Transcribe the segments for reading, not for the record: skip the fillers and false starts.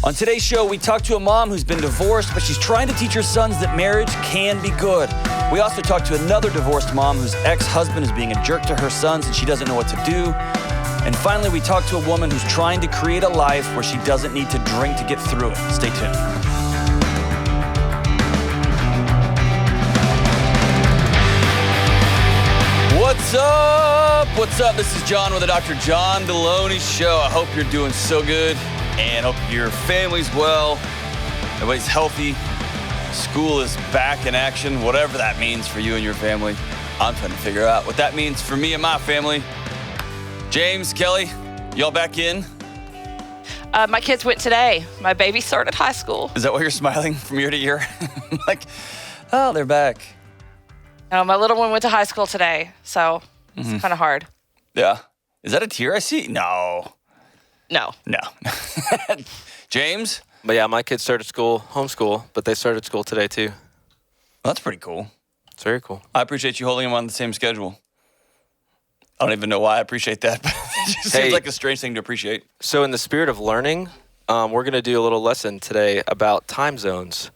On today's show, we talk to a mom who's been divorced, but she's trying to teach her sons that marriage can be good. We also talk to another divorced mom whose ex-husband is being a jerk to her sons and she doesn't know what to do. And finally, we talk to a woman who's trying to create a life where she doesn't need to drink to get through it. Stay tuned. What's up? What's up? This is John with the Dr. John Delony Show. I hope you're doing so good and hope your family's well. Everybody's healthy. School is back in action, whatever that means for you and your family. I'm trying to figure out what that means for me and my family. James, Kelly, y'all back in? My kids went today. My baby started high school. Is that why you're smiling from year to year? Like, oh, they're back. No, my little one went to high school today, so it's kind of hard. Yeah. Is that a tear I see? No. No. James? But yeah, my kids started school, homeschool, but they started school today too. Well, that's pretty cool. It's very cool. I appreciate you holding them on the same schedule. I don't even know why I appreciate that, but it just seems like a strange thing to appreciate. So in the spirit of learning, we're going to do a little lesson today about time zones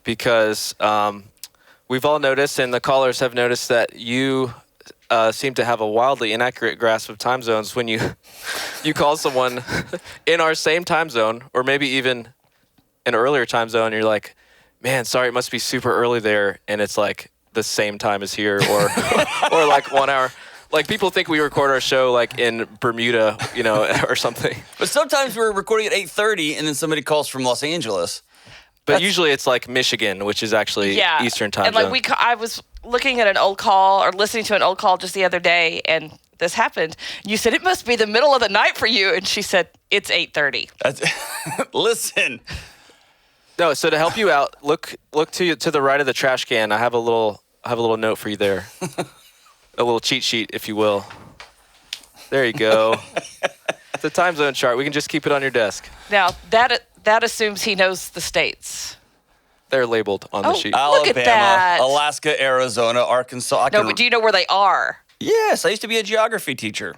because we've all noticed, and the callers have noticed, that you seem to have a wildly inaccurate grasp of time zones when you call someone in our same time zone, or maybe even an earlier time zone. You're like, man, sorry, it must be super early there, and it's like the same time as here, or or like 1 hour. Like, people think we record our show like in Bermuda, or something. But sometimes we're recording at 8:30, and then somebody calls from Los Angeles. But usually it's like Michigan, which is actually Eastern time zone. And I was looking at an old call or listening to an old call just the other day, and this happened. You said, it must be the middle of the night for you. And she said, it's 8:30. Listen. No, so to help you out, look to the right of the trash can. I have a little note for you there. A little cheat sheet, if you will. There you go. It's a time zone chart. We can just keep it on your desk. Now, that assumes he knows the states. They're labeled on the sheet. Alabama, look at that. Alaska, Arizona, Arkansas. But do you know where they are? Yes, I used to be a geography teacher.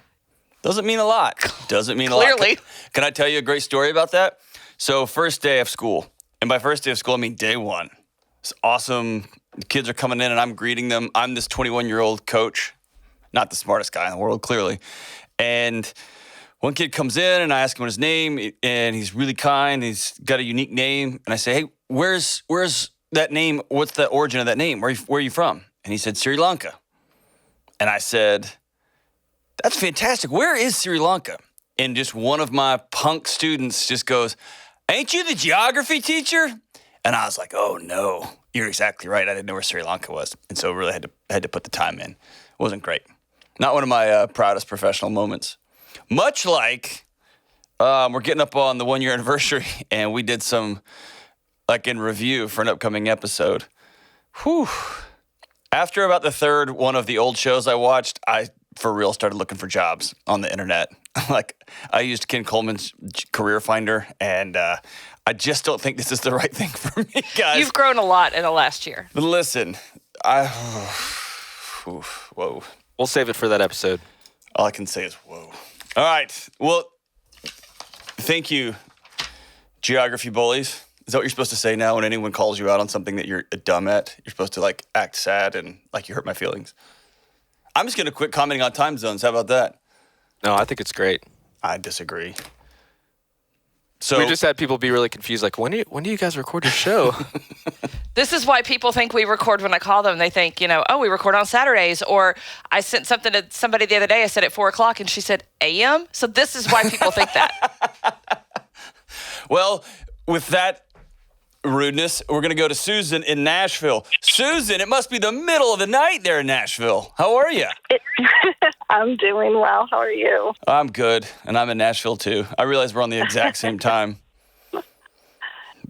Doesn't mean a lot. Clearly. Can I tell you a great story about that? So first day of school. And by first day of school, I mean day one. It's awesome. The kids are coming in and I'm greeting them. I'm this 21-year-old coach. Not the smartest guy in the world, clearly. And one kid comes in and I ask him what his name, and he's really kind. He's got a unique name. And I say, hey, where's that name? What's the origin of that name? Where are you from? And he said, Sri Lanka. And I said, that's fantastic. Where is Sri Lanka? And just one of my punk students just goes, ain't you the geography teacher? And I was like, oh, no, you're exactly right. I didn't know where Sri Lanka was. And so really had to put the time in. It wasn't great. Not one of my proudest professional moments. Much like we're getting up on the 1-year anniversary, and we did some, like, in review for an upcoming episode. Whew. After about the third one of the old shows I watched, I, for real, started looking for jobs on the internet. Like, I used Ken Coleman's Career Finder, and I just don't think this is the right thing for me, guys. You've grown a lot in the last year. But listen, whoa. We'll save it for that episode. All I can say is whoa. All right. Well, thank you, geography bullies. Is that what you're supposed to say now when anyone calls you out on something that you're dumb at? You're supposed to, like, act sad and like you hurt my feelings. I'm just going to quit commenting on time zones. How about that? No, I think it's great. I disagree. So we just had people be really confused, like, when do you guys record your show? This is why people think we record when I call them. They think, we record on Saturdays. Or I sent something to somebody the other day. I said at 4 o'clock, and she said a.m. So this is why people think that. Well, with that rudeness, we're going to go to Susan in Nashville. Susan, it must be the middle of the night there in Nashville. How are you? I'm doing well. How are you? I'm good, and I'm in Nashville too. I realize we're on the exact same time.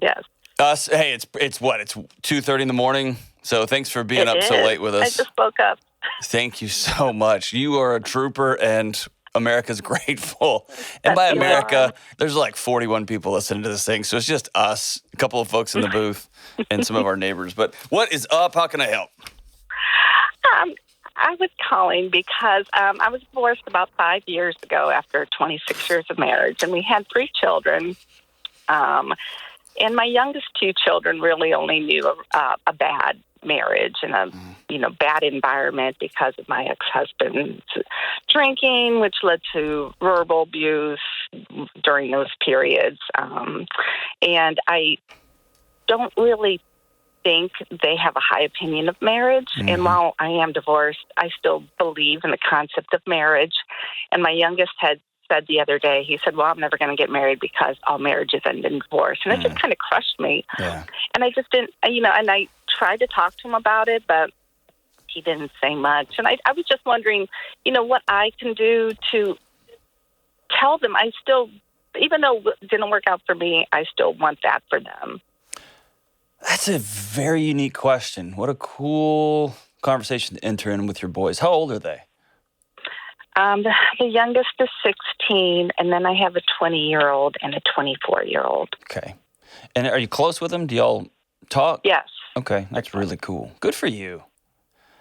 Yes. Us, hey, it's what? It's 2:30 in the morning. So thanks for being up so late with us. I just woke up. Thank you so much. You are a trooper, and America's grateful. And by America, there's like 41 people listening to this thing. So it's just us, a couple of folks in the booth, and some of our neighbors. But what is up? How can I help? I was calling because I was divorced about 5 years ago after 26 years of marriage, and we had 3 children. And my youngest two children really only knew a bad marriage and a bad environment because of my ex-husband's drinking, which led to verbal abuse during those periods. And I don't really think they have a high opinion of marriage. Mm-hmm. And while I am divorced, I still believe in the concept of marriage. And my youngest had said the other day, he said, well, I'm never going to get married because all marriages end in divorce. And it just kind of crushed me. Yeah. And I just didn't, and I tried to talk to him about it, but he didn't say much. And I was just wondering, what I can do to tell them I still, even though it didn't work out for me, I still want that for them. That's a very unique question. What a cool conversation to enter in with your boys. How old are they? The youngest is 16, and then I have a 20-year-old and a 24-year-old. Okay. And are you close with them? Do y'all talk? Yes. Okay, that's really cool. Good for you.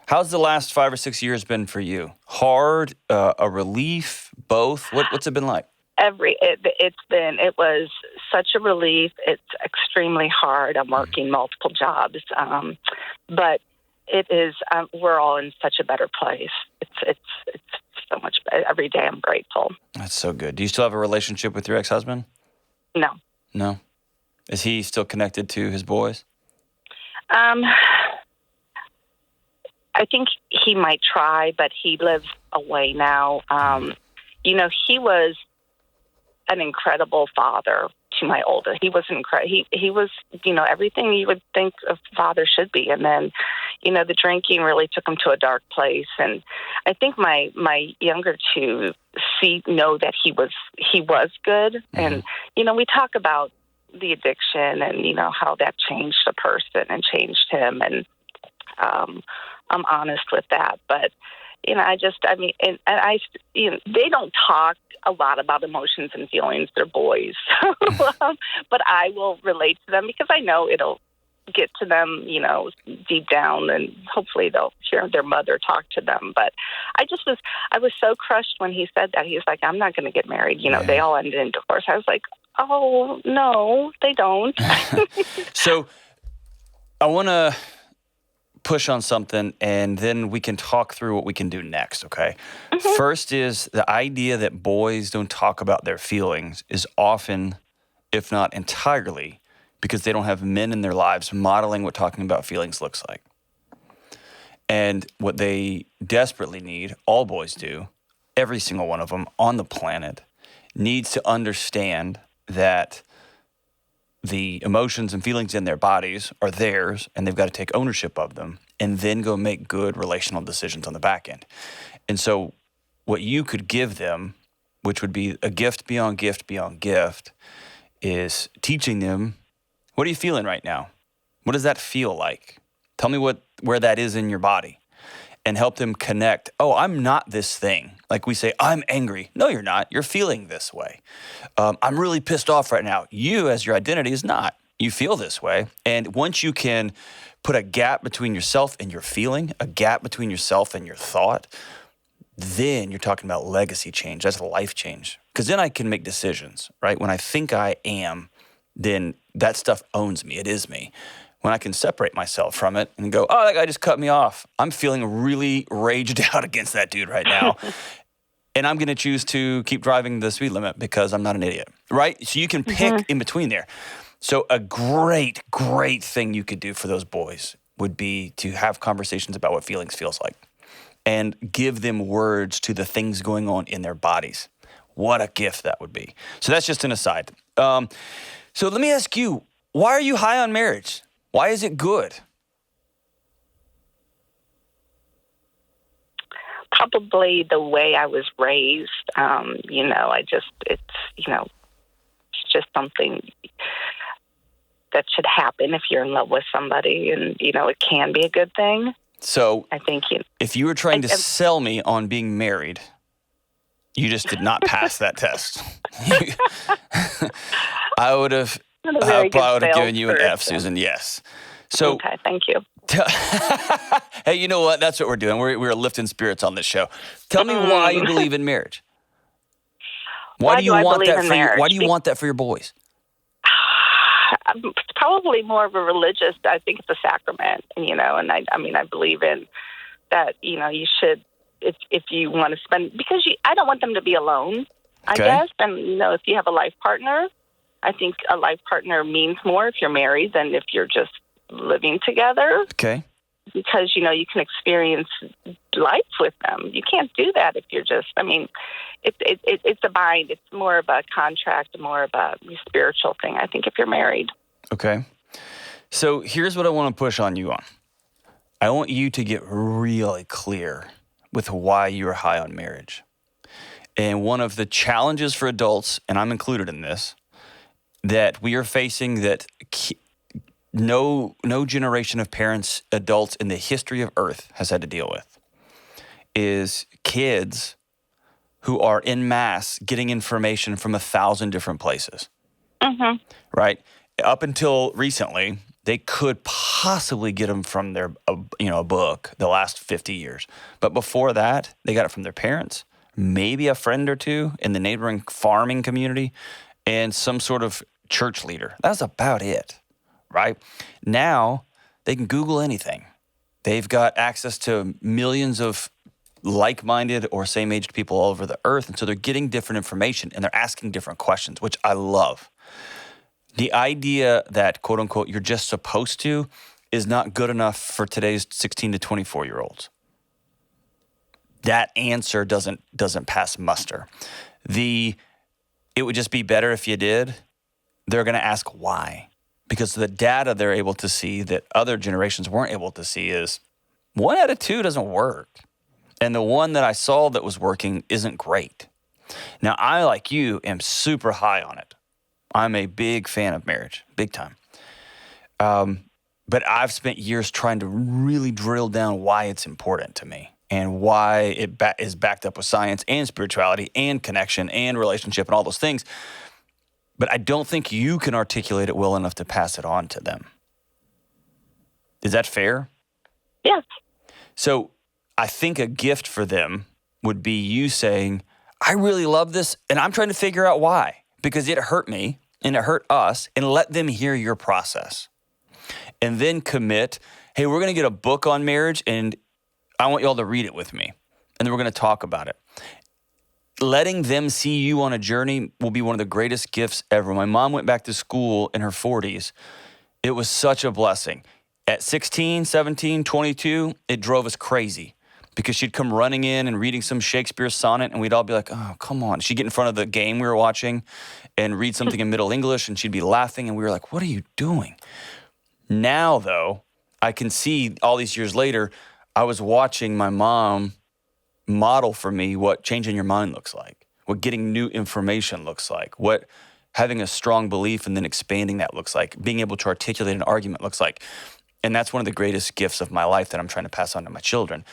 How's the last 5 or 6 years been for you? Hard, a relief, both? What's it been like? It was such a relief. It's extremely hard. I'm working multiple jobs, but it is. We're all in such a better place. It's so much better. Every day I'm grateful. That's so good. Do you still have a relationship with your ex-husband? No. No? Is he still connected to his boys? I think he might try, but he lives away now. He was an incredible father to my older. He was incredible. He was, everything you would think a father should be. And then, the drinking really took him to a dark place. And I think my younger two know that he was good. Mm-hmm. And, we talk about the addiction and, how that changed a person and changed him. And I'm honest with that. But, they don't talk a lot about emotions and feelings. They're boys. But I will relate to them because I know it'll get to them, deep down, and hopefully they'll hear their mother talk to them. But I was so crushed when he said that. He was like, I'm not going to get married. They all ended in divorce. I was like, oh, no, they don't. So I want to push on something, and then we can talk through what we can do next, okay? Mm-hmm. First is the idea that boys don't talk about their feelings is often, if not entirely, because they don't have men in their lives modeling what talking about feelings looks like. And what they desperately need, all boys do, every single one of them on the planet, needs to understand that the emotions and feelings in their bodies are theirs, and they've got to take ownership of them and then go make good relational decisions on the back end. And so what you could give them, which would be a gift beyond gift beyond gift, is teaching them, what are you feeling right now? What does that feel like? Tell me where that is in your body, and help them connect. Oh, I'm not this thing. Like we say, I'm angry. No, you're not. You're feeling this way. I'm really pissed off right now. You, as your identity, is not. You feel this way. And once you can put a gap between yourself and your feeling, a gap between yourself and your thought, then you're talking about legacy change. That's a life change. Because then I can make decisions, right? When I think I am, then that stuff owns me. It is me. When I can separate myself from it and go, oh, that guy just cut me off. I'm feeling really raged out against that dude right now. And I'm going to choose to keep driving the speed limit because I'm not an idiot, right? So you can pick in between there. So a great, great thing you could do for those boys would be to have conversations about what feelings feels like and give them words to the things going on in their bodies. What a gift that would be. So that's just an aside. So let me ask you, why are you high on marriage? Why is it good? Probably the way I was raised. It's just something that should happen if you're in love with somebody, and, it can be a good thing. So I think if you were trying to sell me on being married, you just did not pass that test. I probably would have given you an F, Susan. Yes. So, okay, thank you. Hey, you know what? That's what we're doing. We're lifting spirits on this show. Tell me why you believe in marriage. Why do you want that for your boys? it's probably more of a religious. I think it's a sacrament, and I believe in that. You should, if you want to spend, because I don't want them to be alone. I guess, and if you have a life partner, I think a life partner means more if you're married than if you're just living together. Okay. Because, you can experience life with them. You can't do that if you're just, it's a bind. It's more of a contract, more of a spiritual thing, I think, if you're married. Okay. So here's what I want to push on you on. I want you to get really clear with why you're high on marriage. And one of the challenges for adults, and I'm included in this, that we are facing that no generation of parents, adults in the history of Earth has had to deal with, is kids who are en masse getting information from 1,000 different places. Mm-hmm. Right? Up until recently, they could possibly get them from a book the last 50 years. But before that, they got it from their parents, maybe a friend or two in the neighboring farming community, and some sort of church leader. That's about it, right? Now, they can Google anything. They've got access to millions of like-minded or same-aged people all over the earth, and so they're getting different information, and they're asking different questions, which I love. The idea that, quote-unquote, you're just supposed to is not good enough for today's 16 to 24-year-olds. That answer doesn't pass muster. It would just be better if you did. They're going to ask why. Because the data they're able to see that other generations weren't able to see is 1 out of 2 doesn't work. And the one that I saw that was working isn't great. Now, I, like you, am super high on it. I'm a big fan of marriage, big time. But I've spent years trying to really drill down why it's important to me and why it is backed up with science and spirituality and connection and relationship and all those things. But I don't think you can articulate it well enough to pass it on to them. Is that fair? Yes. So I think a gift for them would be you saying, I really love this, and I'm trying to figure out why, because it hurt me and it hurt us, and let them hear your process. And then commit, hey, we're going to get a book on marriage, and I want y'all to read it with me. And then we're going to talk about it. Letting them see you on a journey will be one of the greatest gifts ever. My mom went back to school in her 40s. It was such a blessing. At 16, 17, 22, it drove us crazy because she'd come running in and reading some Shakespeare sonnet, and we'd all be like, oh, come on. She'd get in front of the game we were watching and read something in Middle English, and she'd be laughing, and we were like, what are you doing? Now, though, I can see all these years later, I was watching my mom model for me what changing your mind looks like, what getting new information looks like, what having a strong belief and then expanding that looks like, being able to articulate an argument looks like. And that's one of the greatest gifts of my life that I'm trying to pass on to my children.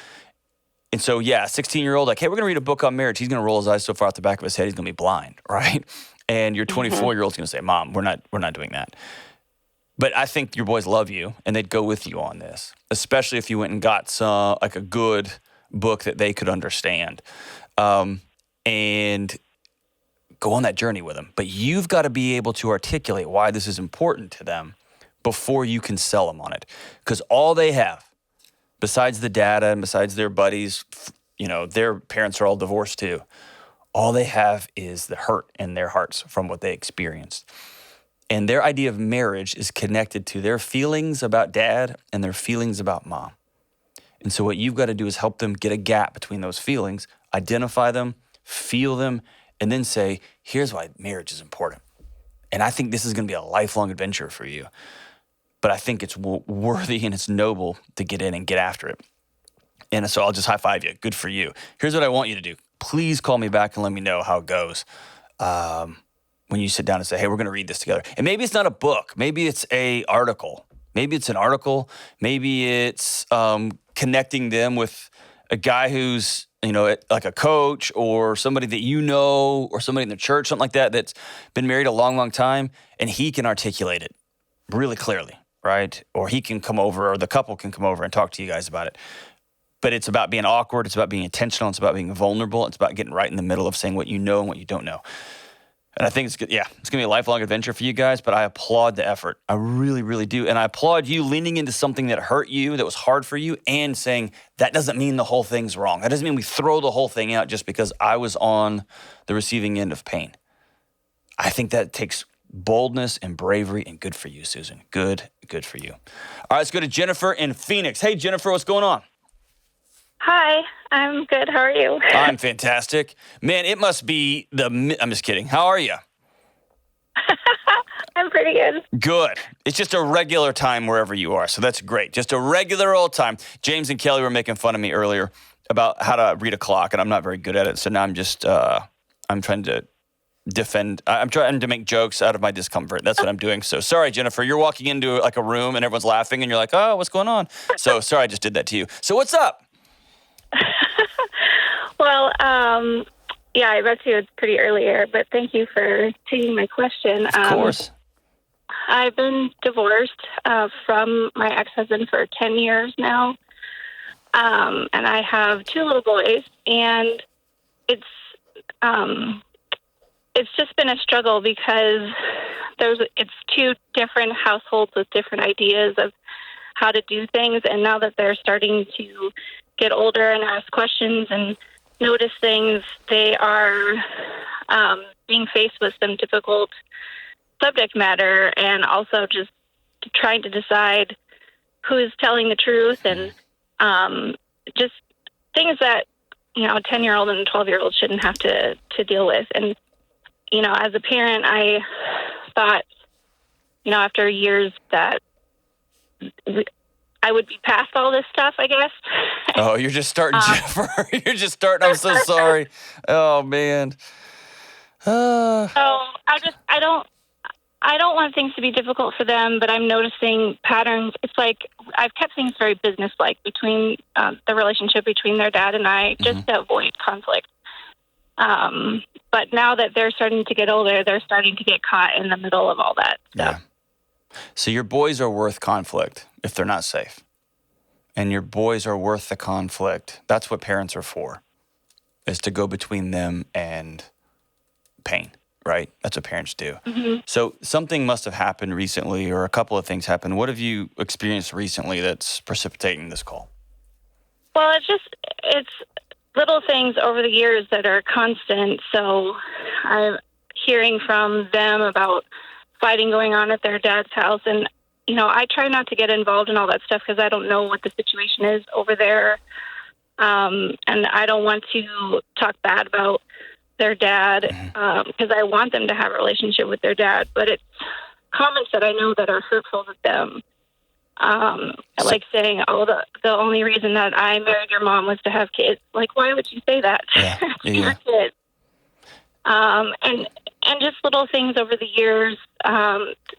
And so, yeah, a 16-year-old, like, hey, we're going to read a book on marriage. He's going to roll his eyes so far out the back of his head, he's going to be blind, right? And your 24-year-old's going to say, Mom, we're not doing that. But I think your boys love you, and they'd go with you on this, especially if you went and got some, like, a good book that they could understand, and go on that journey with them. But you've got to be able to articulate why this is important to them before you can sell them on it. Because all they have, besides the data and besides their buddies, their parents are all divorced too. All they have is the hurt in their hearts from what they experienced. And their idea of marriage is connected to their feelings about dad and their feelings about mom. And so what you've got to do is help them get a gap between those feelings, identify them, feel them, and then say, here's why marriage is important. And I think this is going to be a lifelong adventure for you. But I think it's worthy and it's noble to get in and get after it. And so I'll just high five you. Good for you. Here's what I want you to do. Please call me back and let me know how it goes. When you sit down and say, hey, we're going to read this together. And maybe it's not a book. Maybe it's an article. Maybe it's connecting them with a guy who's, like a coach or somebody that or somebody in the church, something like that, that's been married a long, long time, and he can articulate it really clearly, right? Or he can come over, or the couple can come over and talk to you guys about it. But it's about being awkward. It's about being intentional. It's about being vulnerable. It's about getting right in the middle of saying what you know and what you don't know. And I think it's good. Yeah, it's going to be a lifelong adventure for you guys, but I applaud the effort. I really, really do. And I applaud you leaning into something that hurt you, that was hard for you, and saying that doesn't mean the whole thing's wrong. That doesn't mean we throw the whole thing out just because I was on the receiving end of pain. I think that takes boldness and bravery, and good for you, Susan. Good for you. All right, let's go to Jennifer in Phoenix. Hey, Jennifer, what's going on? Hi, I'm good. How are you? I'm fantastic. Man, it must be I'm just kidding. How are you? I'm pretty good. Good. It's just a regular time wherever you are, so that's great. Just a regular old time. James and Kelly were making fun of me earlier about how to read a clock, and I'm not very good at it, so now I'm just, I'm trying to I'm trying to make jokes out of my discomfort. That's what I'm doing. So sorry, Jennifer, you're walking into like a room and everyone's laughing and you're like, oh, what's going on? So sorry, I just did that to you. So what's up? Well, yeah, I bet you it's pretty early here, but thank you for taking my question. Of course. I've been divorced from my ex-husband for 10 years now, and I have 2 little boys, and it's just been a struggle because it's 2 different households with different ideas of how to do things, and now that they're starting to get older and ask questions and notice things, they are being faced with some difficult subject matter, and also just trying to decide who is telling the truth, and just things that, you know, a 10-year-old and a 12-year-old shouldn't have to deal with. And, you know, as a parent, I thought, you know, after years that I would be past all this stuff, I guess. Oh, you're just starting, Jennifer. You're just starting. I'm so sorry. Oh, man. So I don't want things to be difficult for them, but I'm noticing patterns. It's like I've kept things very businesslike between the relationship between their dad and I, just to avoid conflict. But now that they're starting to get older, they're starting to get caught in the middle of all that stuff. Yeah. So your boys are worth conflict if they're not safe. And your boys are worth the conflict. That's what parents are for, is to go between them and pain, right? That's what parents do. Mm-hmm. So something must have happened recently, or a couple of things happened. What have you experienced recently that's precipitating this call? Well, it's little things over the years that are constant. So I'm hearing from them about fighting going on at their dad's house. And, you know, I try not to get involved in all that stuff because I don't know what the situation is over there. And I don't want to talk bad about their dad because I want them to have a relationship with their dad. But it's comments that I know that are hurtful to them. Like saying, "Oh, the only reason that I married your mom was to have kids." Like, why would you say that? Yeah. To your kids. And just little things over the years,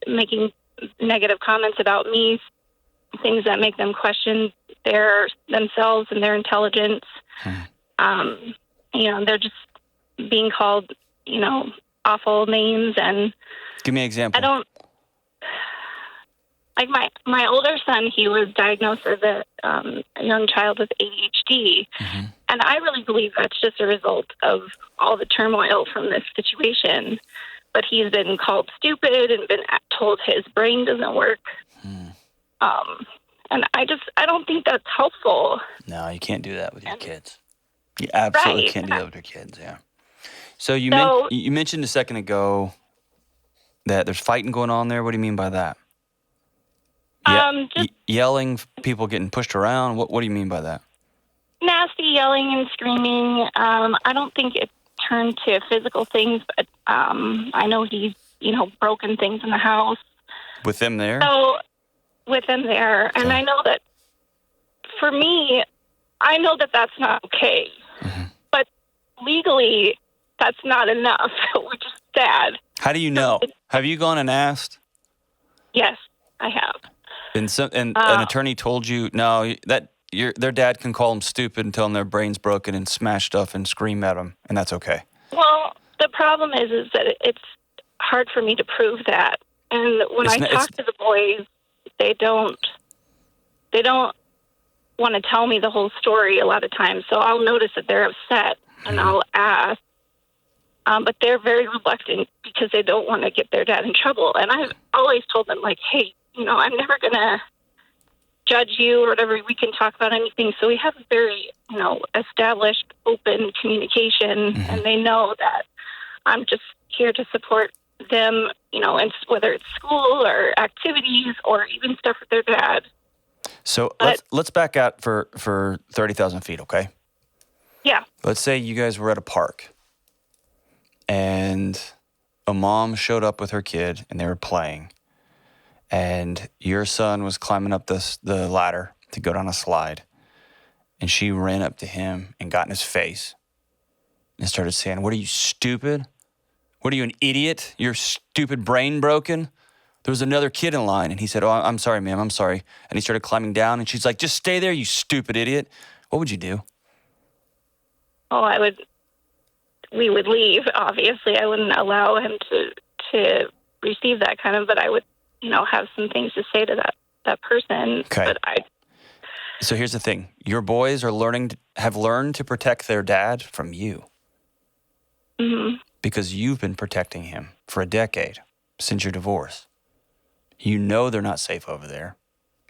making negative comments about me, things that make them question themselves and their intelligence. You know, they're just being called, you know, awful names. And give me an example. I don't. Like my older son, he was diagnosed as a young child with ADHD. Mm-hmm. And I really believe that's just a result of all the turmoil from this situation. But he's been called stupid and been told his brain doesn't work. And I don't think that's helpful. No, you can't do that with your kids. You absolutely can't do that with your kids, yeah. So you mentioned a second ago that there's fighting going on there. What do you mean by that? Just yelling, people getting pushed around. What do you mean by that? Nasty yelling and screaming. I don't think it turned to physical things, but I know he's, you know, broken things in the house. With them there? So, with them there. Okay. And I know that, for me, I know that that's not okay. Mm-hmm. But legally, that's not enough, which is sad. How do you know? Have you gone and asked? Yes, I have. And an attorney told you, no, that their dad can call them stupid and tell them their brain's broken and smash stuff and scream at them, and that's okay. Well, the problem is that it's hard for me to prove that. And when I talk to the boys, they don't want to tell me the whole story a lot of times. So I'll notice that they're upset, and I'll ask, But they're very reluctant because they don't want to get their dad in trouble. And I've always told them, like, hey, I'm never going to judge you or whatever. We can talk about anything. So we have a very, established open communication, and they know that I'm just here to support them, and whether it's school or activities or even stuff with their dad. So let's back out for 30,000 feet, okay? Yeah. Let's say you guys were at a park and a mom showed up with her kid and they were playing, and your son was climbing up the ladder to go down a slide, and she ran up to him and got in his face and started saying, "What are you, stupid? What are you, an idiot? Your stupid brain broken?" There was another kid in line, and he said, "Oh, I'm sorry, ma'am, I'm sorry." And he started climbing down, and she's like, "Just stay there, you stupid idiot." What would you do? Oh, we would leave, obviously. I wouldn't allow him to receive that kind of, but I would, have some things to say to that person. Okay. But So here's the thing. Your boys have learned to protect their dad from you. Mm-hmm. Because you've been protecting him for a decade since your divorce. You know they're not safe over there.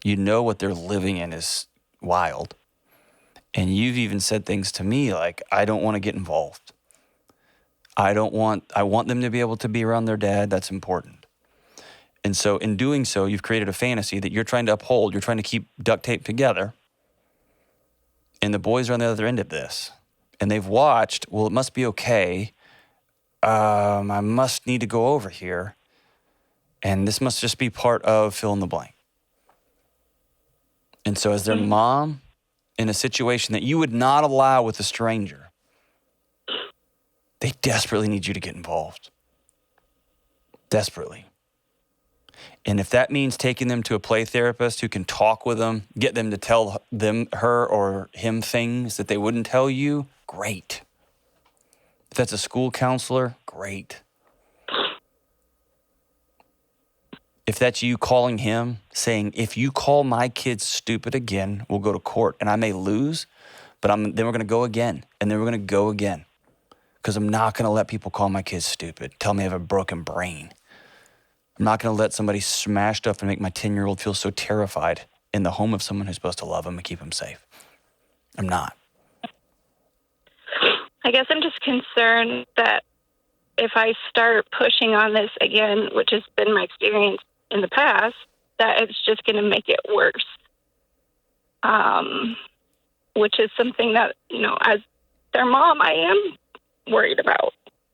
You know what they're living in is wild. And you've even said things to me like, I don't want to get involved. I want them to be able to be around their dad. That's important. And so in doing so, you've created a fantasy that you're trying to uphold. You're trying to keep duct tape together. And the boys are on the other end of this. And they've watched, well, it must be okay. I must need to go over here. And this must just be part of fill in the blank. And so as their mom, in a situation that you would not allow with a stranger, they desperately need you to get involved. Desperately. And if that means taking them to a play therapist who can talk with them, get them to tell her or him things that they wouldn't tell you, great. If that's a school counselor, great. If that's you calling him, saying, if you call my kid stupid again, we'll go to court. And I may lose, but then we're going to go again. And then we're going to go again. Because I'm not going to let people call my kids stupid, tell me I have a broken brain. I'm not going to let somebody smash stuff and make my 10-year-old feel so terrified in the home of someone who's supposed to love him and keep him safe. I'm not. I guess I'm just concerned that if I start pushing on this again, which has been my experience in the past, that it's just going to make it worse. Which is something that, as their mom, I am worried about.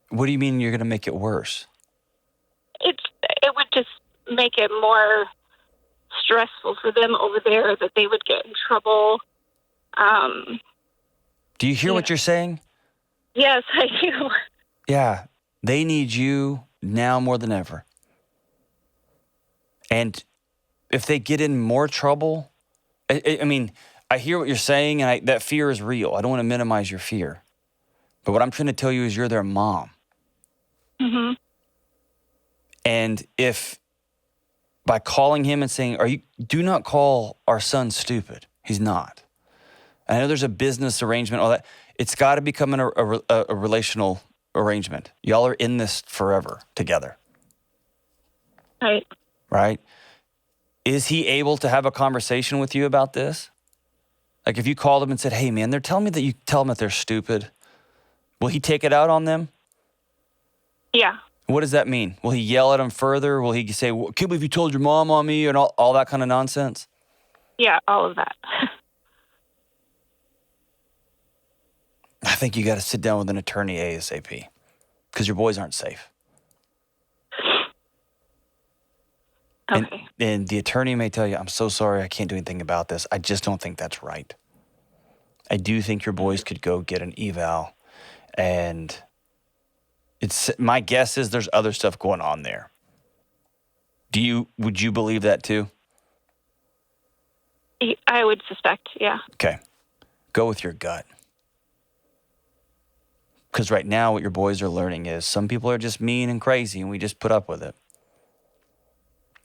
What do you mean you're going to make it worse? It would just make it more stressful for them over there, that they would get in trouble. Do you hear what you're saying? Yes, I do. Yeah, they need you now more than ever. And if they get in more trouble, I mean, I hear what you're saying, and that fear is real. I don't want to minimize your fear. But what I'm trying to tell you is you're their mom. Mm-hmm. And if by calling him and saying, do not call our son stupid. He's not. I know there's a business arrangement, all that. It's got to become a relational arrangement. Y'all are in this forever together. Right. Right? Is he able to have a conversation with you about this? Like if you called him and said, hey, man, they're telling me that you tell them that they're stupid. Will he take it out on them? Yeah. What does that mean? Will he yell at them further? Will he say, well, I can't believe you told your mom on me and all that kind of nonsense? Yeah, all of that. I think you got to sit down with an attorney ASAP because your boys aren't safe. Okay. And the attorney may tell you, I'm so sorry, I can't do anything about this. I just don't think that's right. I do think your boys could go get an eval, and my guess is there's other stuff going on there. Would you believe that too? I would suspect, yeah. Okay. Go with your gut. Because right now what your boys are learning is some people are just mean and crazy and we just put up with it.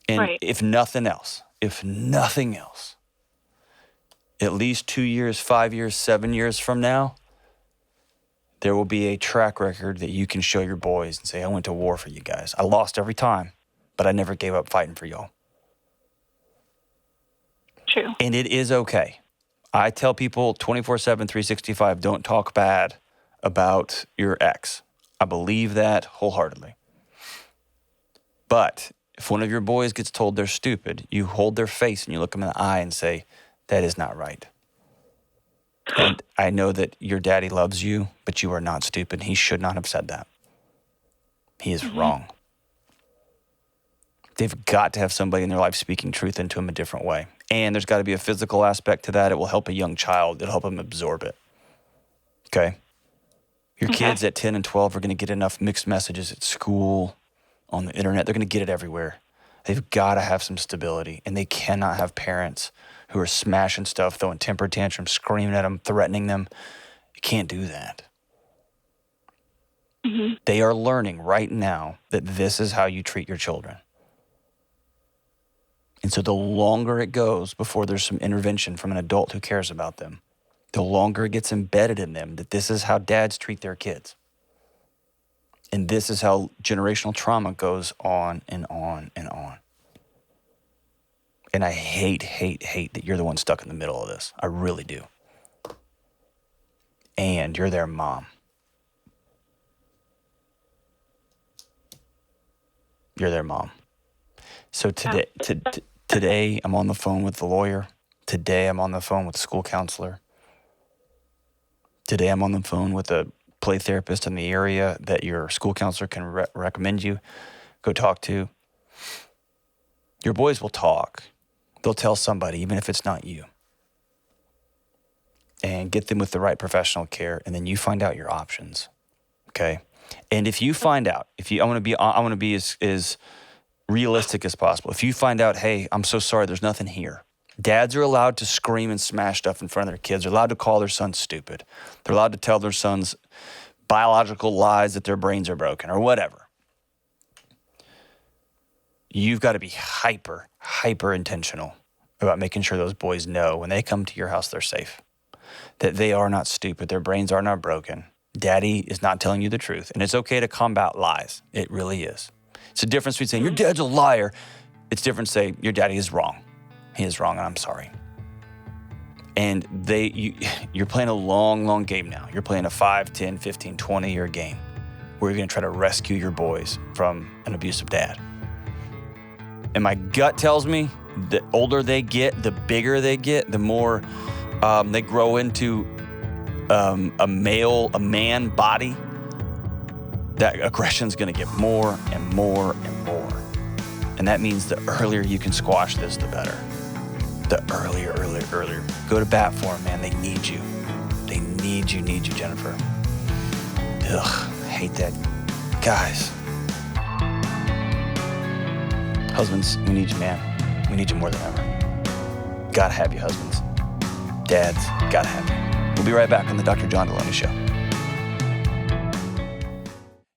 And right. if nothing else, at least 2 years, 5 years, 7 years from now, there will be a track record that you can show your boys and say, I went to war for you guys. I lost every time, but I never gave up fighting for y'all. True. And it is okay. I tell people 24/7, 365, don't talk bad about your ex. I believe that wholeheartedly. But if one of your boys gets told they're stupid, you hold their face and you look them in the eye and say, that is not right. And I know that your daddy loves you, but you are not stupid. He should not have said that. He is wrong. They've got to have somebody in their life speaking truth into them a different way. And there's got to be a physical aspect to that. It will help a young child. It'll help them absorb it. Okay? Your kids at 10 and 12 are going to get enough mixed messages at school, on the internet. They're going to get it everywhere. They've got to have some stability. And they cannot have parents who are smashing stuff, throwing temper tantrums, screaming at them, threatening them. You can't do that. They are learning right now that this is how you treat your children. And so the longer it goes before there's some intervention from an adult who cares about them, the longer it gets embedded in them that this is how dads treat their kids. And this is how generational trauma goes on and on and on. And I hate that you're the one stuck in the middle of this. I really do. And you're their mom. You're their mom. So today I'm on the phone with the lawyer. Today I'm on the phone with the school counselor. Today I'm on the phone with a play therapist in the area that your school counselor can recommend you go talk to. Your boys will talk. They'll tell somebody, even if it's not you. And get them with the right professional care, and then you find out your options. Okay? And if you find out, I want to be as realistic as possible. If you find out, hey, I'm so sorry, there's nothing here. Dads are allowed to scream and smash stuff in front of their kids. They're allowed to call their sons stupid. They're allowed to tell their sons biological lies that their brains are broken or whatever. You've got to be hyper intentional about making sure those boys know when they come to your house, they're safe. That they are not stupid. Their brains are not broken. Daddy is not telling you the truth. And it's okay to combat lies. It really is. It's a difference between saying, your dad's a liar. It's different to say, your daddy is wrong. He is wrong, and I'm sorry. And you're playing a long game now. You're playing a 5, 10, 15, 20-year game where you're going to try to rescue your boys from an abusive dad. And my gut tells me the older they get, the bigger they get, the more they grow into a man body, that aggression's going to get more and more and more. And that means the earlier you can squash this, the better. The earlier. Go to bat for them, man. They need you. They need you, Jennifer. Ugh, I hate that. Guys. Husbands, we need you, man. We need you more than ever. Gotta have you, husbands. Dads, gotta have you. We'll be right back on the Dr. John Delony Show.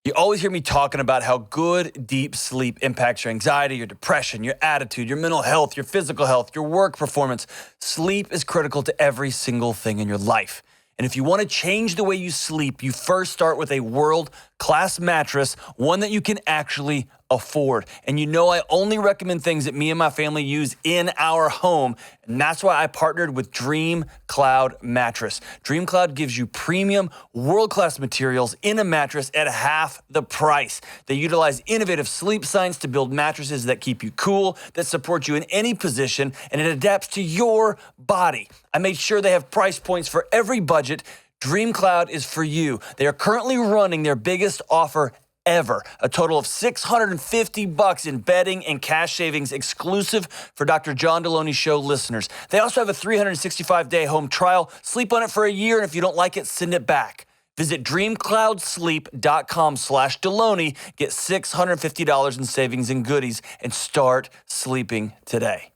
You always hear me talking about how good, deep sleep impacts your anxiety, your depression, your attitude, your mental health, your physical health, your work performance. Sleep is critical to every single thing in your life. And if you want to change the way you sleep, you first start with a world-class mattress, one that you can actually afford. And you know I only recommend things that me and my family use in our home. And that's why I partnered with Dream Cloud Mattress. Dream Cloud gives you premium, world-class materials in a mattress at half the price. They utilize innovative sleep science to build mattresses that keep you cool, that support you in any position, and it adapts to your body. I made sure they have price points for every budget. Dream Cloud is for you. They are currently running their biggest offer ever, a total of $650 in bedding and cash savings exclusive for Dr. John Delony Show listeners. They also have a 365-day home trial. Sleep on it for a year, and if you don't like it, send it back. Visit dreamcloudsleep.com/Delony. Get $650 in savings and goodies and start sleeping today.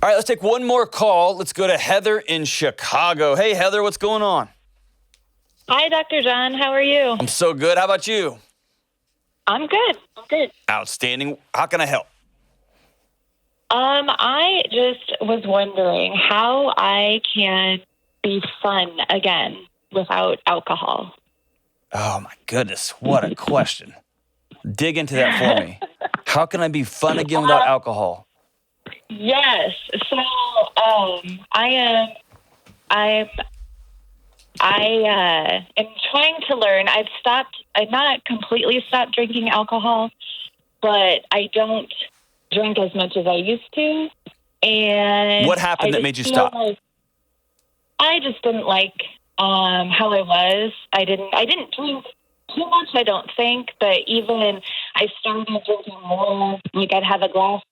All right, let's take one more call. Let's go to Heather in Chicago. Hey, Heather, what's going on? Hi, Dr. John. How are you? I'm so good. How about you? I'm good. Outstanding. How can I help? I just was wondering how I can be fun again without alcohol? Oh my goodness, what a question. Dig into that for me. How can I be fun again without alcohol? Yes. So I am trying to learn. I've not completely stopped drinking alcohol, but I don't drink as much as I used to. And What happened that made you stop? I just didn't like how I was. I didn't drink too much, I don't think, but even I started drinking more. Like I'd have a glass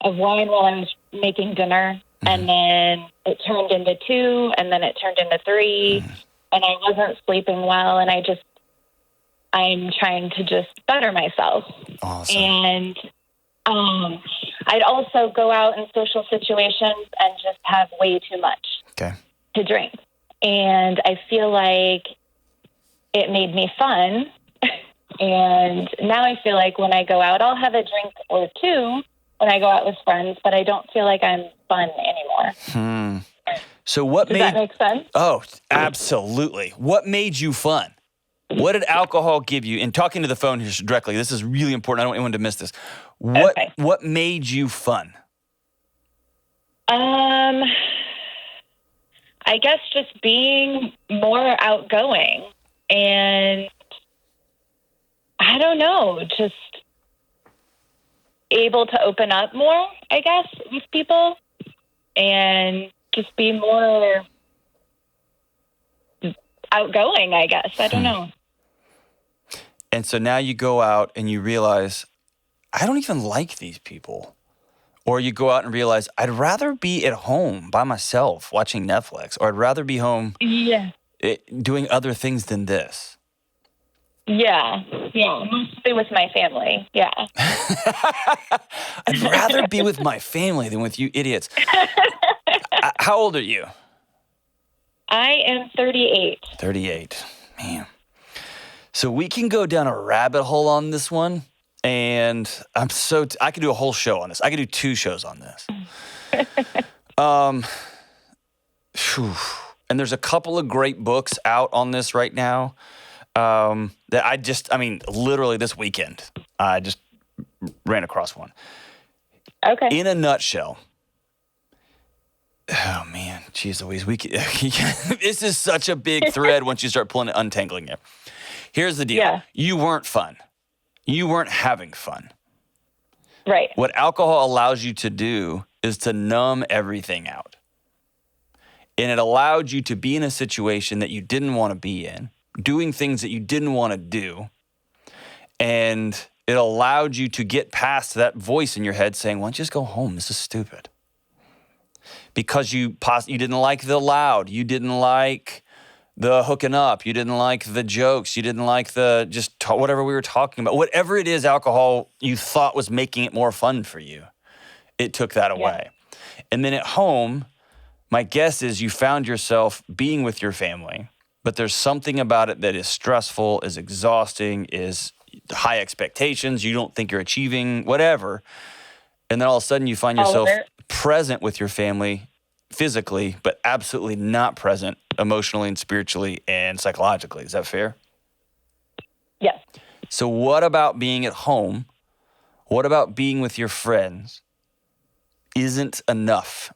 of wine while I was making dinner, and then it turned into 2, and then it turned into 3, and I wasn't sleeping well, and I'm trying to just better myself. Awesome. And I'd also go out in social situations and just have way too much to drink. And I feel like it made me fun. And now I feel like when I go out, I'll have a drink or 2 when I go out with friends, but I don't feel like I'm fun anymore. So what Does that make sense? Oh, absolutely. What made you fun? What did alcohol give you? And talking to the phone here directly, this is really important. I don't want anyone to miss this. What made you fun? I guess just being more outgoing, and I don't know, just able to open up more, I guess, with people, and just be more outgoing, I guess. I don't know. And so now you go out and you realize, I don't even like these people. Or you go out and realize, I'd rather be at home by myself watching Netflix, or I'd rather be home doing other things than this. Yeah, mostly with my family, yeah. I'd rather be with my family than with you idiots. How old are you? I am 38. 38, man. So we can go down a rabbit hole on this one. And I could do a whole show on this. I could do 2 shows on this. And there's a couple of great books out on this right now that literally this weekend, I just ran across one. Okay. In a nutshell, oh man, geez Louise, this is such a big thread once you start untangling it. Here's the deal. Yeah. You weren't fun. You weren't having fun. Right. What alcohol allows you to do is to numb everything out. And it allowed you to be in a situation that you didn't want to be in, doing things that you didn't want to do. And it allowed you to get past that voice in your head saying, why don't you just go home? This is stupid. Because you didn't like the loud. You didn't like the hooking up, you didn't like the jokes, you didn't like the whatever we were talking about. Whatever it is, alcohol you thought was making it more fun for you, it took that away. And then at home, my guess is you found yourself being with your family, but there's something about it that is stressful, is exhausting, is high expectations, you don't think you're achieving, whatever. And then all of a sudden you find yourself present with your family physically, but absolutely not present emotionally and spiritually and psychologically. Is that fair? Yes. So what about being at home? What about being with your friends isn't enough?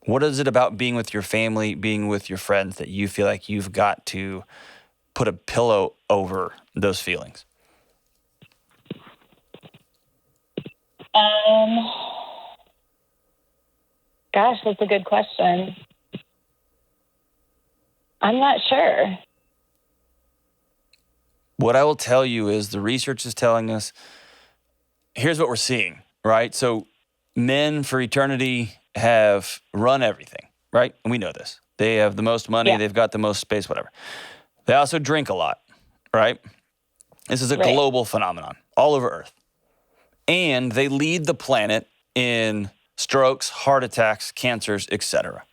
What is it about being with your family, being with your friends that you feel like you've got to put a pillow over those feelings? Gosh, that's a good question. I'm not sure. What I will tell you is the research is telling us, here's what we're seeing, right? So men for eternity have run everything, right? And we know this. They have the most money, they've got the most space, whatever. They also drink a lot, right? This is a global phenomenon all over Earth. And they lead the planet in strokes, heart attacks, cancers, etc.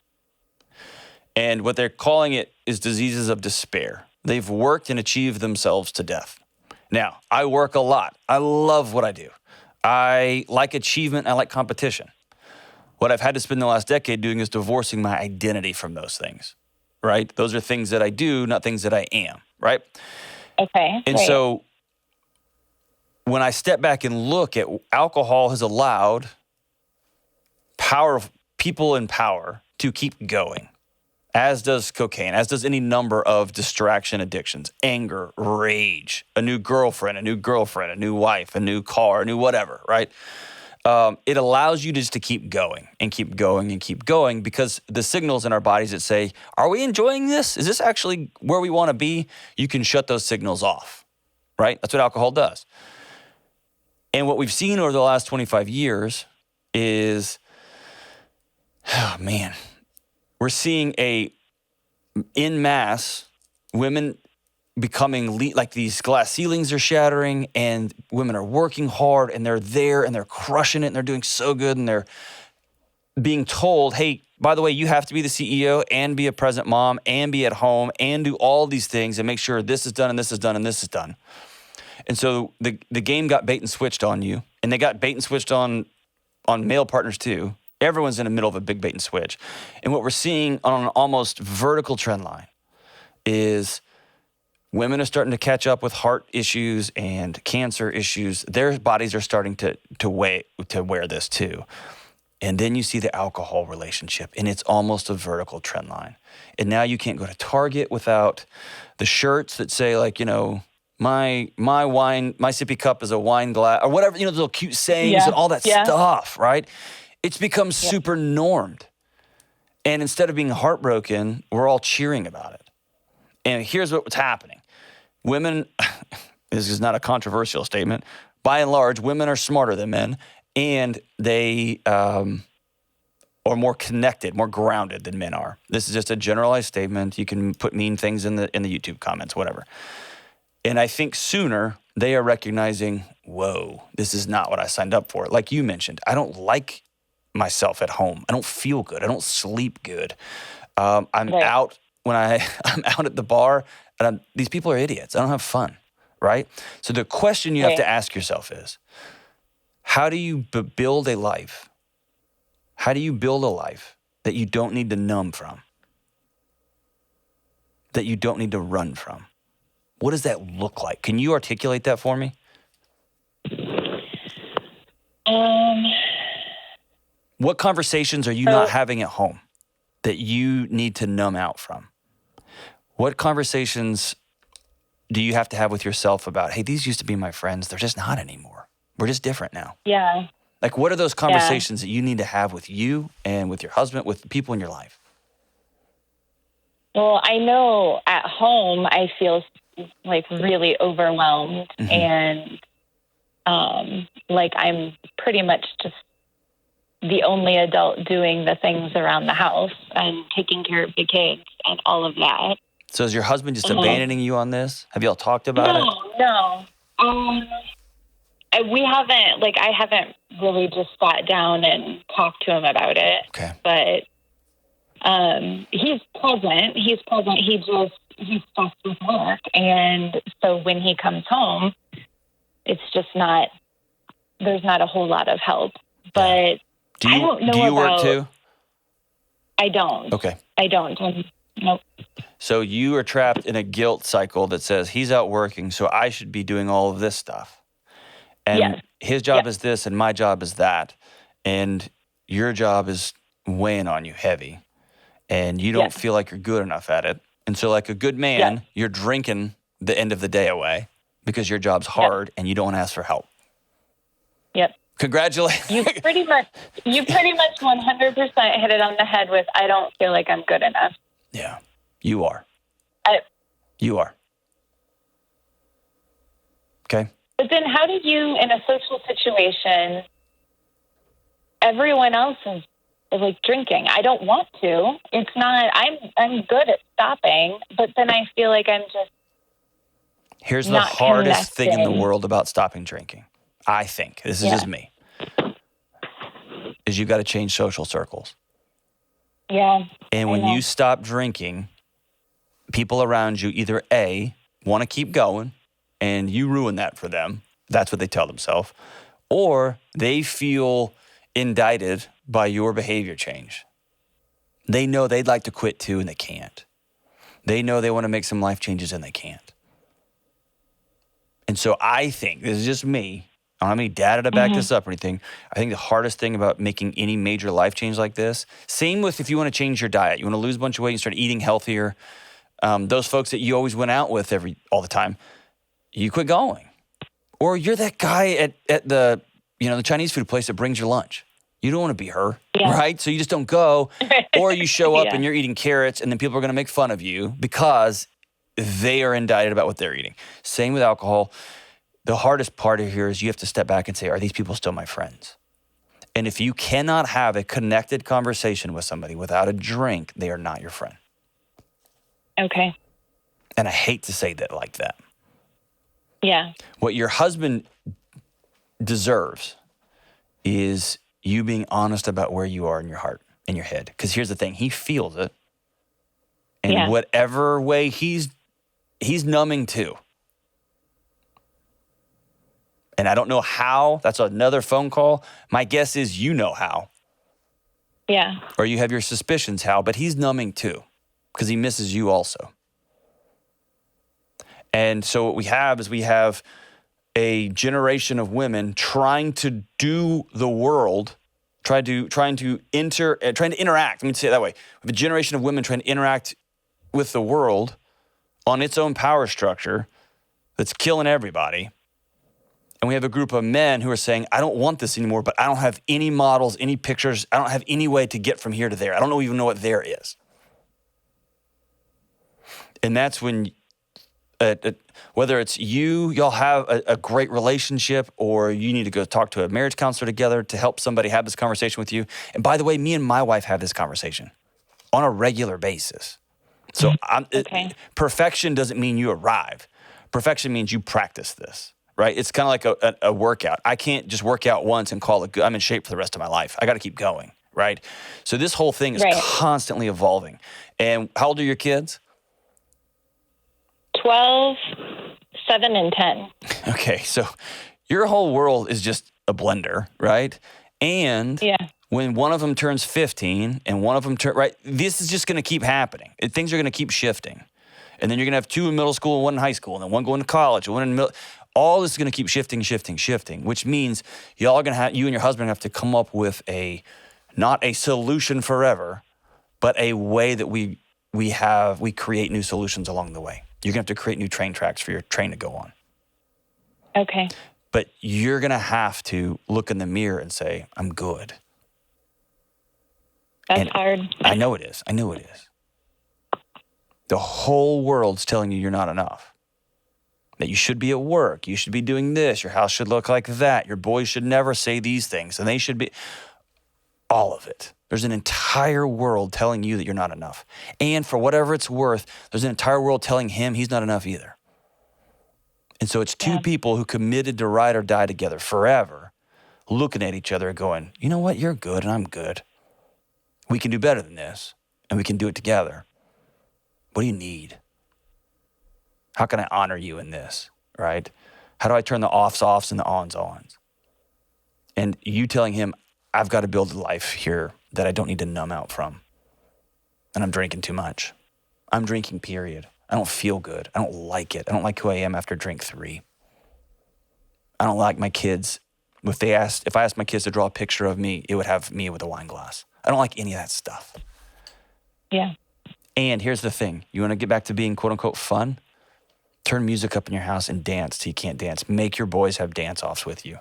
And what they're calling it is diseases of despair. They've worked and achieved themselves to death. Now, I work a lot. I love what I do. I like achievement. I like competition. What I've had to spend the last decade doing is divorcing my identity from those things, right? Those are things that I do, not things that I am, right? Okay. And so when I step back and look at alcohol has allowed people in power to keep going, as does cocaine, as does any number of distraction addictions, anger, rage, a new girlfriend, a new wife, a new car, a new whatever, right? It allows you just to keep going and keep going and keep going because the signals in our bodies that say, are we enjoying this? Is this actually where we want to be? You can shut those signals off, right? That's what alcohol does. And what we've seen over the last 25 years is, oh man, we're seeing en masse women becoming like these glass ceilings are shattering and women are working hard and they're there and they're crushing it and they're doing so good and they're being told, hey, by the way, you have to be the CEO and be a present mom and be at home and do all these things and make sure this is done and this is done and this is done. And so the game got bait and switched on you, and they got bait and switched on male partners too. Everyone's in the middle of a big bait and switch. And what we're seeing on an almost vertical trend line is women are starting to catch up with heart issues and cancer issues. Their bodies are starting to wear this too. And then you see the alcohol relationship, and it's almost a vertical trend line. And now you can't go to Target without the shirts that say, like, you know, my wine, my sippy cup is a wine glass, or whatever, you know, those little cute sayings and all that stuff, right? It's become super normed. And instead of being heartbroken, we're all cheering about it. And here's what's happening. Women, this is not a controversial statement, by and large, women are smarter than men, and they are more connected, more grounded than men are. This is just a generalized statement. You can put mean things in the YouTube comments, whatever. And I think sooner they are recognizing, whoa, this is not what I signed up for. Like you mentioned, I don't like myself at home. I don't feel good. I don't sleep good. I'm out when I'm out at the bar, and these people are idiots. I don't have fun, right? So the question you have to ask yourself is, how do you build a life? How do you build a life that you don't need to numb from? That you don't need to run from? What does that look like? Can you articulate that for me? What conversations are you not having at home that you need to numb out from? What conversations do you have to have with yourself about, hey, these used to be my friends. They're just not anymore. We're just different now. Yeah. Like, what are those conversations that you need to have with you and with your husband, with the people in your life? Well, I know at home I feel like really overwhelmed and like I'm pretty much just the only adult doing the things around the house and taking care of the kids and all of that. So is your husband just abandoning you on this? Have y'all talked about it? No. We haven't, like, I haven't really just sat down and talked to him about it. Okay. But he's present. He's stuck with work. And so when he comes home, it's just there's not a whole lot of help. But I don't know. Do you work too? I don't. Okay. I don't. Nope. So you are trapped in a guilt cycle that says he's out working, so I should be doing all of this stuff. And his job is this and my job is that. And your job is weighing on you heavy. And you don't feel like you're good enough at it. And so like a good man, you're drinking the end of the day away because your job's hard and you don't want to ask for help. Yep. Congratulations. You pretty much 100% hit it on the head with, I don't feel like I'm good enough. Yeah, you are. You are. Okay. But then how do you, in a social situation, everyone else is like drinking. I don't want to. It's not, I'm good at stopping, but then I feel like I'm just Here's the hardest thing in the world about stopping drinking, I think. This is just me. Is you got to change social circles. Yeah. And when you stop drinking, people around you either A, want to keep going, and you ruin that for them. That's what they tell themselves. Or they feel indicted by your behavior change. They know they'd like to quit too, and they can't. They know they want to make some life changes, and they can't. And so I think, this is just me, I don't have any data to back this up or anything. I think the hardest thing about making any major life change like this, same with if you want to change your diet, you want to lose a bunch of weight and start eating healthier, those folks that you always went out with all the time, you quit going. Or you're that guy at the Chinese food place that brings your lunch. You don't want to be her, right? So you just don't go. Or you show up and you're eating carrots, and then people are going to make fun of you because they are indicted about what they're eating. Same with alcohol. The hardest part of here is you have to step back and say, are these people still my friends? And if you cannot have a connected conversation with somebody without a drink, they are not your friend. Okay. And I hate to say that like that. Yeah. What your husband deserves is you being honest about where you are in your heart, in your head. Because here's the thing, he feels it. And whatever way he's numbing too. And I don't know how. That's another phone call. My guess is you know how. Yeah. Or you have your suspicions how, but he's numbing too because he misses you also. And so what we have is a generation of women trying to do the world, trying to interact. Let me say it that way. We have a generation of women trying to interact with the world on its own power structure that's killing everybody. And we have a group of men who are saying, I don't want this anymore, but I don't have any models, any pictures. I don't have any way to get from here to there. I don't even know what there is. And that's when, whether it's y'all have a great relationship, or you need to go talk to a marriage counselor together to help somebody have this conversation with you. And by the way, me and my wife have this conversation on a regular basis. So perfection doesn't mean you arrive. Perfection means you practice this. Right? It's kind of like a workout. I can't just work out once and call it good. I'm in shape for the rest of my life. I got to keep going, right? So this whole thing is constantly evolving. And how old are your kids? 12, 7, and 10. Okay, so your whole world is just a blender, right? And when one of them turns 15 and one of them right, this is just going to keep happening. Things are going to keep shifting. And then you're going to have two in middle school and one in high school, and then one going to college, and one in middle. All this is going to keep shifting, which means you and your husband have to come up with not a solution forever, but a way that we create new solutions along the way. You're going to have to create new train tracks for your train to go on. Okay. But you're going to have to look in the mirror and say, I'm good. That's hard. I know it is. The whole world's telling you you're not enough. That you should be at work, you should be doing this, your house should look like that, your boys should never say these things, and they should be, all of it. There's an entire world telling you that you're not enough. And for whatever it's worth, there's an entire world telling him he's not enough either. And so it's two people who committed to ride or die together forever, looking at each other and going, you know what, you're good and I'm good. We can do better than this, and we can do it together. What do you need? How can I honor you in this, right? How do I turn the offs and the ons? And you telling him, I've got to build a life here that I don't need to numb out from. And I'm drinking too much. I'm drinking, period. I don't feel good. I don't like it. I don't like who I am after drink 3. I don't like my kids. If I asked my kids to draw a picture of me, it would have me with a wine glass. I don't like any of that stuff. Yeah. And here's the thing. You want to get back to being quote unquote fun? Turn music up in your house and dance till you can't dance. Make your boys have dance-offs with you.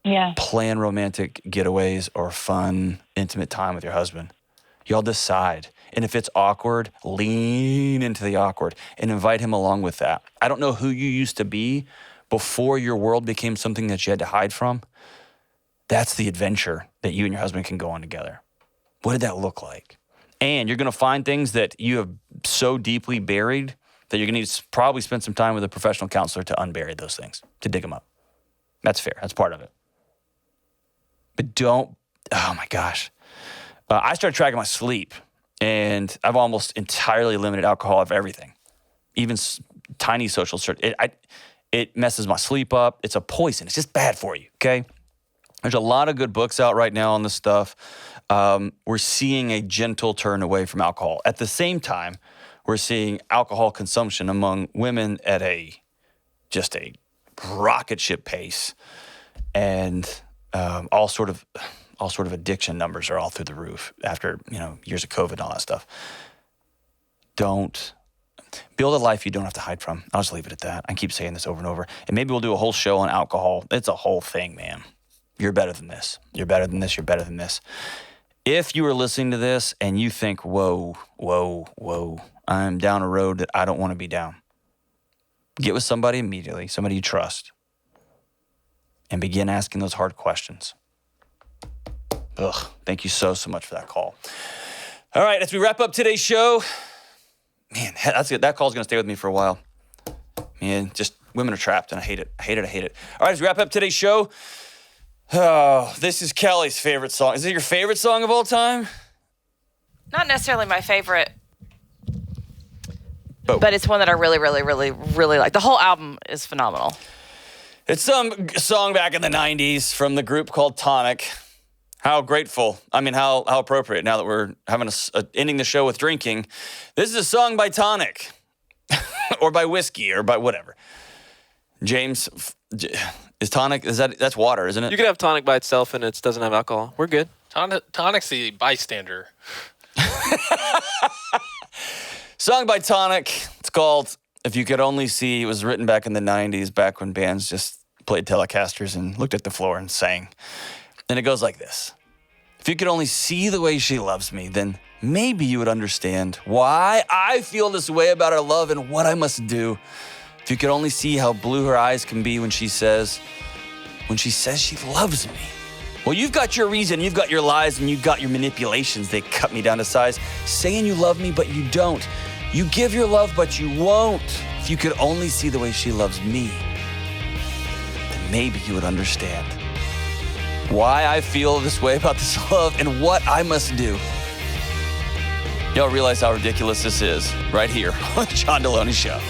Yeah. Plan romantic getaways or fun, intimate time with your husband. Y'all decide. And if it's awkward, lean into the awkward and invite him along with that. I don't know who you used to be before your world became something that you had to hide from. That's the adventure that you and your husband can go on together. What did that look like? And you're going to find things that you have so deeply buried that you're going to need to probably spend some time with a professional counselor to unbury those things, to dig them up. That's fair. That's part of it. But oh my gosh. I started tracking my sleep, and I've almost entirely eliminated alcohol of everything, even tiny social. It messes my sleep up. It's a poison. It's just bad for you, okay? There's a lot of good books out right now on this stuff. We're seeing a gentle turn away from alcohol. At the same time, we're seeing alcohol consumption among women at just a rocket ship pace, and all sort of addiction numbers are all through the roof after years of COVID and all that stuff. Don't build a life you don't have to hide from. I'll just leave it at that. I keep saying this over and over. And maybe we'll do a whole show on alcohol. It's a whole thing, man. You're better than this. You're better than this. You're better than this. If you are listening to this and you think, whoa, I'm down a road that I don't want to be down, get with somebody immediately, somebody you trust, and begin asking those hard questions. Thank you so much for that call. All right, as we wrap up today's show, man, that's it. That call's going to stay with me for a while. Man, just women are trapped, and I hate it. I hate it. All right, as we wrap up today's show, this is Kelly's favorite song. Is it your favorite song of all time? Not necessarily my favorite, but it's one that I really, really, really, really like. The whole album is phenomenal. It's some song back in the 90s from the group called Tonic. How grateful. I mean, how appropriate now that we're having ending the show with drinking. This is a song by Tonic or by whiskey or by whatever. James, is Tonic, that's water, isn't it? You can have Tonic by itself and it doesn't have alcohol. We're good. Tonic's the bystander. Song by Tonic. It's called If You Could Only See. It was written back in the 90s, back when bands just played Telecasters and looked at the floor and sang. And it goes like this. If you could only see the way she loves me, then maybe you would understand why I feel this way about our love and what I must do. If you could only see how blue her eyes can be when she says she loves me. Well, you've got your reason, you've got your lies, and you've got your manipulations. They cut me down to size, saying you love me, but you don't. You give your love, but you won't. If you could only see the way she loves me, then maybe you would understand why I feel this way about this love and what I must do. Y'all realize how ridiculous this is right here on the John Delony Show.